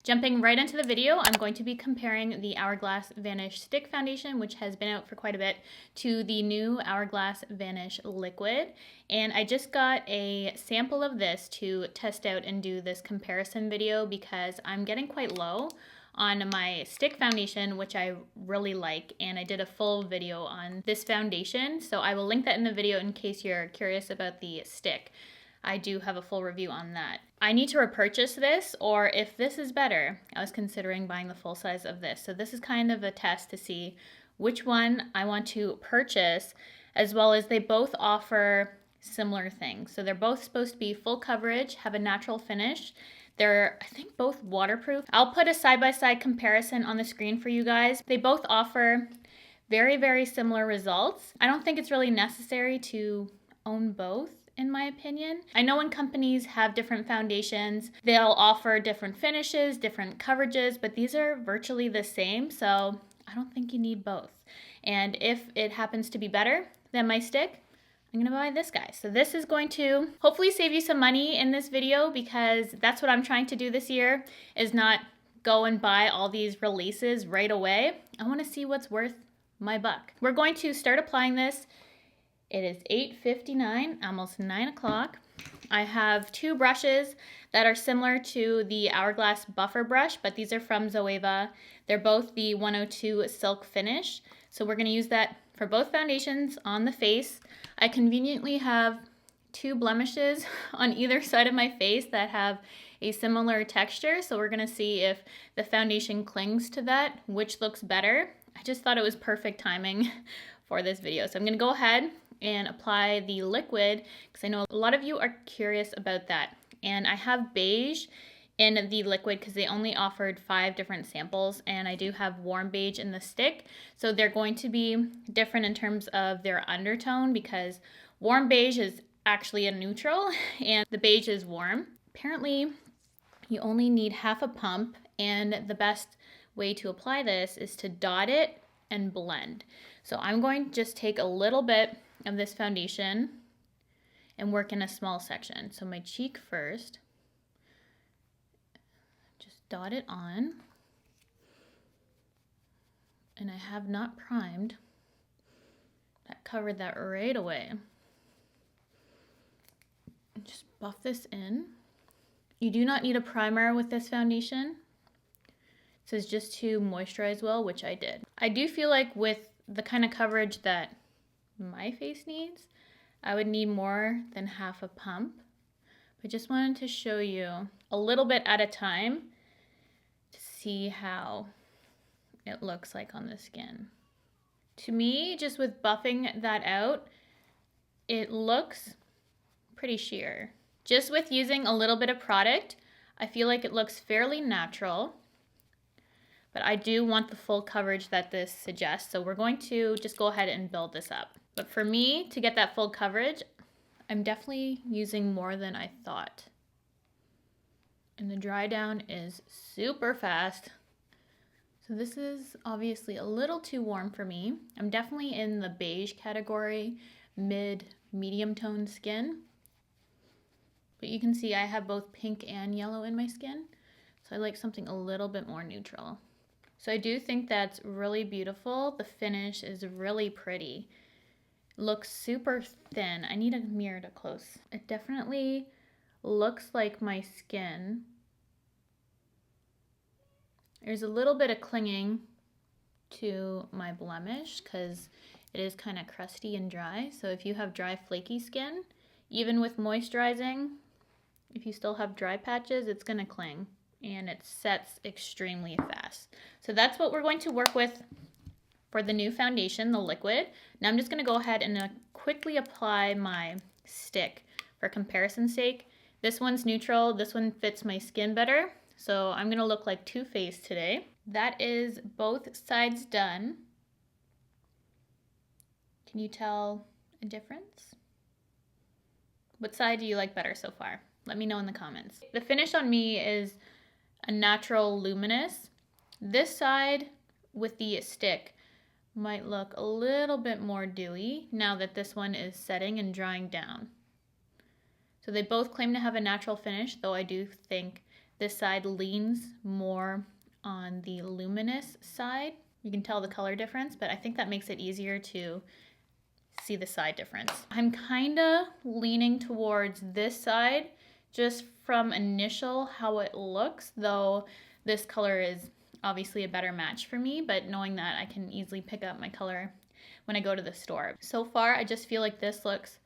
Jumping right into the video, I'm going to be comparing the Hourglass Vanish Stick Foundation, which has been out for quite a bit, to the new Hourglass Vanish Liquid. And I just got a sample of this to test out and do this comparison video because I'm getting quite low on my stick foundation, which I really like, and I did a full video on this foundation, so I will link that in the video in case you're curious about the stick. I do have a full review on that. I need to repurchase this, or if this is better, I was considering buying the full size of this. So this is kind of a test to see which one I want to purchase, as well as they both offer similar things. So they're both supposed to be full coverage, have a natural finish. They're, I think, both waterproof. I'll put a side-by-side comparison on the screen for you guys. They both offer very, very similar results. I don't think it's really necessary to own both, in my opinion. I know when companies have different foundations, they'll offer different finishes, different coverages, but these are virtually the same, so I don't think you need both. And if it happens to be better than my stick, I'm gonna buy this guy. So this is going to hopefully save you some money in this video, because that's what I'm trying to do this year, is not go and buy all these releases right away. I wanna see what's worth my buck. We're going to start applying this. It is 8:59, almost 9 o'clock. I have two brushes that are similar to the Hourglass Buffer brush, but these are from Zoeva. They're both the 102 Silk Finish. So we're gonna use that for both foundations on the face. I conveniently have two blemishes on either side of my face that have a similar texture. So we're gonna see if the foundation clings to that, which looks better. I just thought it was perfect timing for this video. So I'm gonna go ahead and apply the liquid, because I know a lot of you are curious about that. And I have Beige in the liquid because they only offered 5 different samples, and I do have warm beige in the stick. So they're going to be different in terms of their undertone, because warm beige is actually a neutral and the beige is warm. Apparently you only need half a pump, and the best way to apply this is to dot it and blend. So I'm going to just take a little bit of this foundation and work in a small section. So my cheek first, just dot it on, and I have not primed. That covered that right away. Just buff this in. You do not need a primer with this foundation. It says just to moisturize well, which I did. I do feel like with the kind of coverage that my face needs, I would need more than half a pump. But just wanted to show you a little bit at a time to see how it looks like on the skin. To me, just with buffing that out, it looks pretty sheer. Just with using a little bit of product, I feel like it looks fairly natural. But I do want the full coverage that this suggests, so we're going to just go ahead and build this up. But for me, to get that full coverage, I'm definitely using more than I thought. And the dry down is super fast. So this is obviously a little too warm for me. I'm definitely in the beige category, medium tone skin. But you can see I have both pink and yellow in my skin. So I like something a little bit more neutral. So I do think that's really beautiful. The finish is really pretty. Looks super thin. I need a mirror to close. It definitely looks like my skin. There's a little bit of clinging to my blemish because it is kind of crusty and dry. So if you have dry, flaky skin, even with moisturizing, if you still have dry patches, it's gonna cling, and it sets extremely fast. So that's what we're going to work with for the new foundation, the liquid. Now I'm just gonna go ahead and quickly apply my stick for comparison's sake. This one's neutral, this one fits my skin better. So I'm gonna look like Two-Faced today. That is both sides done. Can you tell a difference? What side do you like better so far? Let me know in the comments. The finish on me is a natural luminous. This side with the stick might look a little bit more dewy now that this one is setting and drying down. So they both claim to have a natural finish, though I do think this side leans more on the luminous side. You can tell the color difference, but I think that makes it easier to see the side difference. I'm kind of leaning towards this side just from initial how it looks, though this color is obviously a better match for me, but knowing that I can easily pick up my color when I go to the store. So far, I just feel like this looks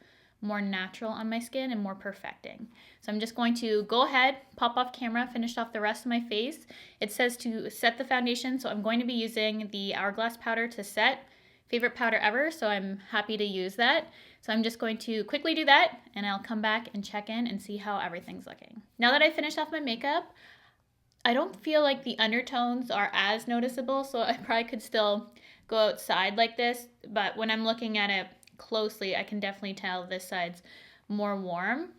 more natural on my skin and more perfecting. So I'm just going to go ahead, pop off camera, finish off the rest of my face. It says to set the foundation, so I'm going to be using the Hourglass powder to set. Favorite powder ever, so I'm happy to use that. So I'm just going to quickly do that, and I'll come back and check in and see how everything's looking. Now that I finished off my makeup, I don't feel like the undertones are as noticeable, so I probably could still go outside like this, but when I'm looking at it closely, I can definitely tell this side's more warm.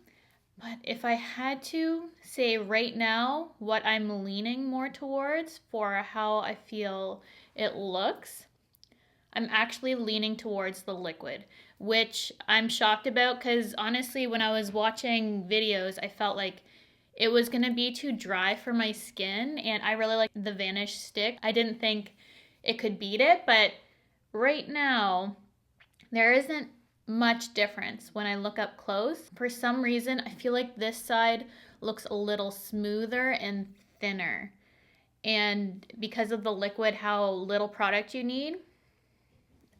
But if I had to say right now what I'm leaning more towards for how I feel it looks, I'm actually leaning towards the liquid, which I'm shocked about because honestly, when I was watching videos, I felt like it was gonna be too dry for my skin, and I really like the Vanish stick. I didn't think it could beat it, but right now, there isn't much difference when I look up close. For some reason, I feel like this side looks a little smoother and thinner. And because of the liquid, how little product you need,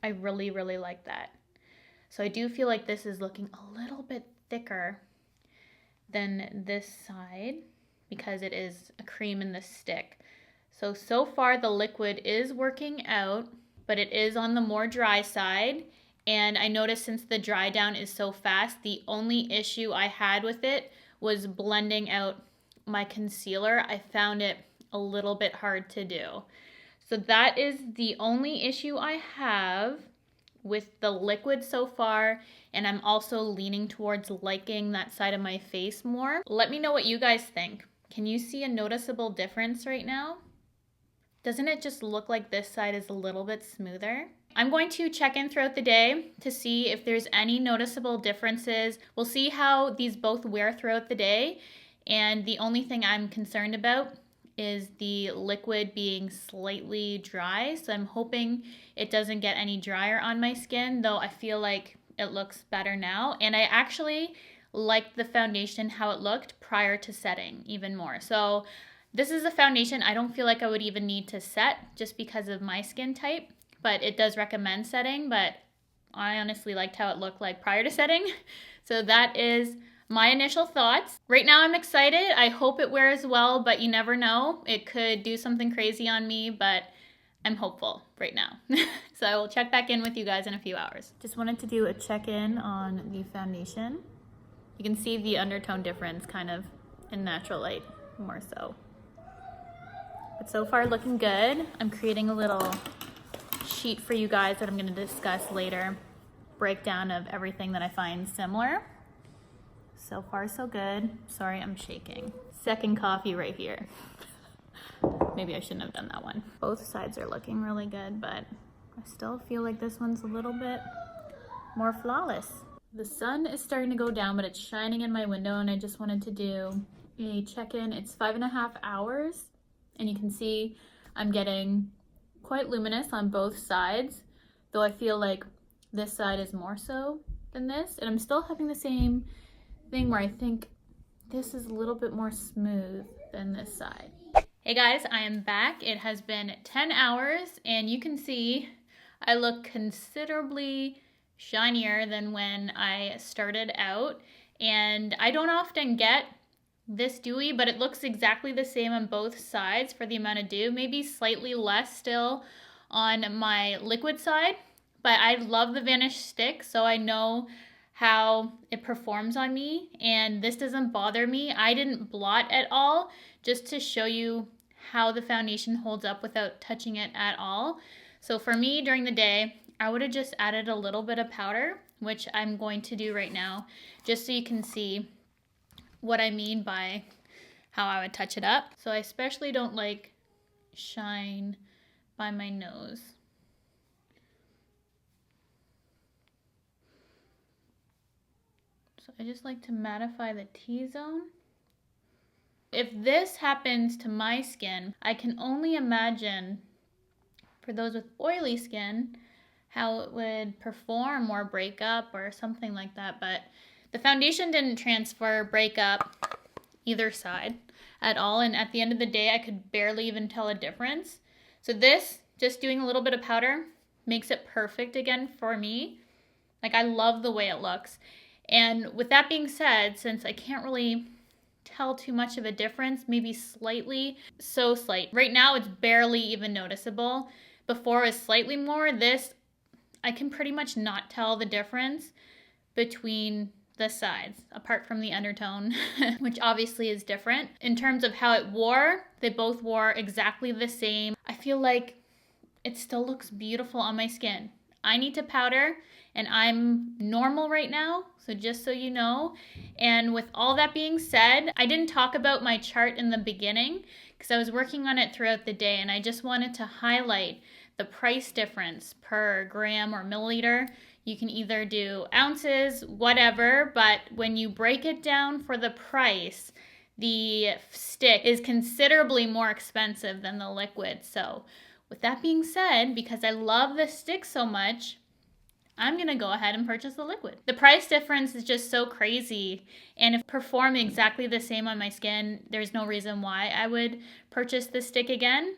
I really, really like that. So I do feel like this is looking a little bit thicker than this side because it is a cream in the stick. So far the liquid is working out, but it is on the more dry side. And I noticed since the dry down is so fast, the only issue I had with it was blending out my concealer. I found it a little bit hard to do. So that is the only issue I have with the liquid so far, and I'm also leaning towards liking that side of my face more. Let me know what you guys think. Can you see a noticeable difference right now? Doesn't it just look like this side is a little bit smoother? I'm going to check in throughout the day to see if there's any noticeable differences. We'll see how these both wear throughout the day, and the only thing I'm concerned about is the liquid being slightly dry, so I'm hoping it doesn't get any drier on my skin, though I feel like it looks better now. And I actually liked the foundation how it looked prior to setting even more. So this is a foundation I don't feel like I would even need to set just because of my skin type, but it does recommend setting, but I honestly liked how it looked like prior to setting. So that is my initial thoughts. Right now I'm excited. I hope it wears well, but you never know. It could do something crazy on me, but I'm hopeful right now. So I will check back in with you guys in a few hours. Just wanted to do a check-in on the foundation. You can see the undertone difference kind of in natural light more so. But so far looking good. I'm creating a little sheet for you guys that I'm going to discuss later. Breakdown of everything that I find similar. So far, so good. Sorry, I'm shaking. Second coffee right here. Maybe I shouldn't have done that one. Both sides are looking really good, but I still feel like this one's a little bit more flawless. The sun is starting to go down, but it's shining in my window, and I just wanted to do a check-in. It's 5.5 hours, and you can see I'm getting quite luminous on both sides, though I feel like this side is more so than this, and I'm still having the same thing where I think this is a little bit more smooth than this side. Hey guys, I am back. It has been 10 hours and you can see I look considerably shinier than when I started out, and I don't often get this dewy, but it looks exactly the same on both sides for the amount of dew, maybe slightly less still on my liquid side, but I love the Vanish stick, so I know how it performs on me, and this doesn't bother me. I didn't blot at all, just to show you how the foundation holds up without touching it at all. So for me during the day, I would have just added a little bit of powder, which I'm going to do right now, just so you can see what I mean by how I would touch it up. So I especially don't like shine by my nose. So I just like to mattify the T-zone. If this happens to my skin, I can only imagine for those with oily skin how it would perform or break up or something like that. But the foundation didn't transfer, break up either side at all. And at the end of the day, I could barely even tell a difference. So this, just doing a little bit of powder, makes it perfect again for me. Like, I love the way it looks. And with that being said, since I can't really tell too much of a difference, maybe slightly, so slight. Right now, it's barely even noticeable. Before, it was slightly more. This, I can pretty much not tell the difference between the sides, apart from the undertone, which obviously is different. In terms of how it wore, they both wore exactly the same. I feel like it still looks beautiful on my skin. I need to powder, and I'm normal right now, so just so you know. And with all that being said, I didn't talk about my chart in the beginning because I was working on it throughout the day, and I just wanted to highlight the price difference per gram or milliliter. You can either do ounces, whatever, but when you break it down for the price, the stick is considerably more expensive than the liquid. So with that being said, because I love the stick so much, I'm going to go ahead and purchase the liquid. The price difference is just so crazy, and if it performed exactly the same on my skin, there's no reason why I would purchase the stick again.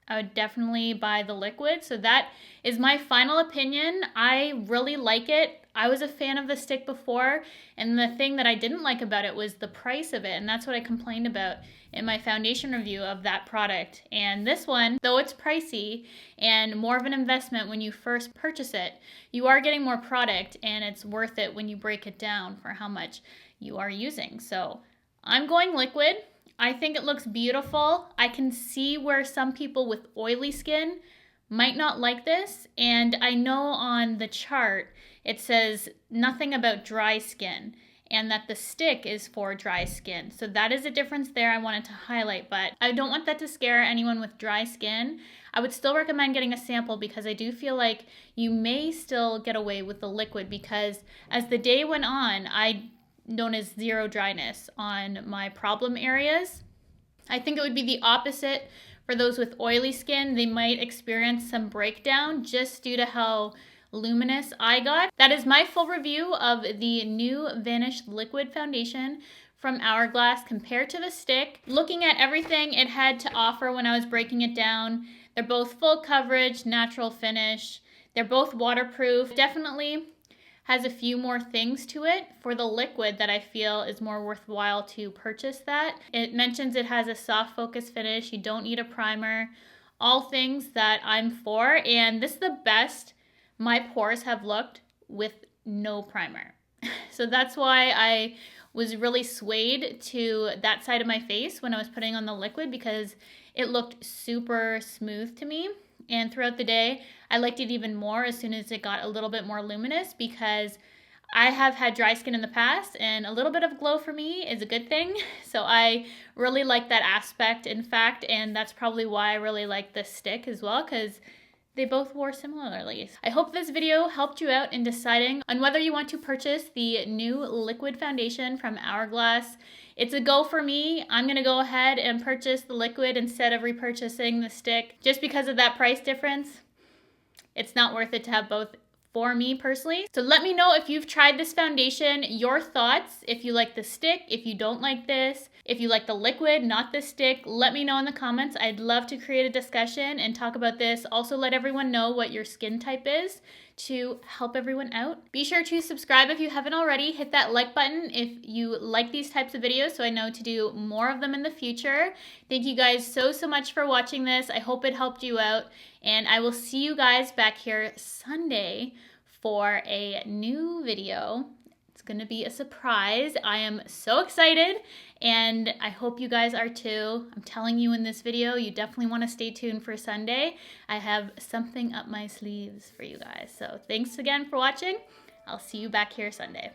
I would definitely buy the liquid. So that is my final opinion. I really like it. I was a fan of the stick before, and the thing that I didn't like about it was the price of it, and that's what I complained about in my foundation review of that product. And this one, though it's pricey and more of an investment when you first purchase it, you are getting more product, and it's worth it when you break it down for how much you are using. So I'm going liquid. I think it looks beautiful. I can see where some people with oily skin might not like this, and I know on the chart it says nothing about dry skin and that the stick is for dry skin. So that is a difference there I wanted to highlight, but I don't want that to scare anyone with dry skin. I would still recommend getting a sample because I do feel like you may still get away with the liquid, because as the day went on, I noticed zero dryness on my problem areas. I think it would be the opposite for those with oily skin. They might experience some breakdown just due to how luminous I got. That is my full review of the new Vanish Liquid Foundation from Hourglass compared to the stick. Looking at everything it had to offer when I was breaking it down, they're both full coverage, natural finish. They're both waterproof. Definitely has a few more things to it for the liquid that I feel is more worthwhile to purchase that. It mentions it has a soft focus finish. You don't need a primer. All things that I'm for, and this is the best my pores have looked with no primer. So that's why I was really swayed to that side of my face when I was putting on the liquid, because it looked super smooth to me. And throughout the day, I liked it even more as soon as it got a little bit more luminous, because I have had dry skin in the past, and a little bit of glow for me is a good thing. So I really like that aspect, in fact, and that's probably why I really like this stick as well, because they both wore similarly. I hope this video helped you out in deciding on whether you want to purchase the new liquid foundation from Hourglass. It's a go for me. I'm gonna go ahead and purchase the liquid instead of repurchasing the stick just because of that price difference. It's not worth it to have both for me personally. So let me know if you've tried this foundation, your thoughts, if you like the stick, if you don't like this, if you like the liquid, not the stick. Let me know in the comments. I'd love to create a discussion and talk about this. Also, let everyone know what your skin type is to help everyone out. Be sure to subscribe if you haven't already. Hit that like button if you like these types of videos so I know to do more of them in the future. Thank you guys so much for watching this. I hope it helped you out, and I will see you guys back here Sunday for a new video. It's gonna be a surprise. I am so excited, and I hope you guys are too. I'm telling you in this video, you definitely want to stay tuned for Sunday. I have something up my sleeves for you guys. So thanks again for watching. I'll see you back here Sunday.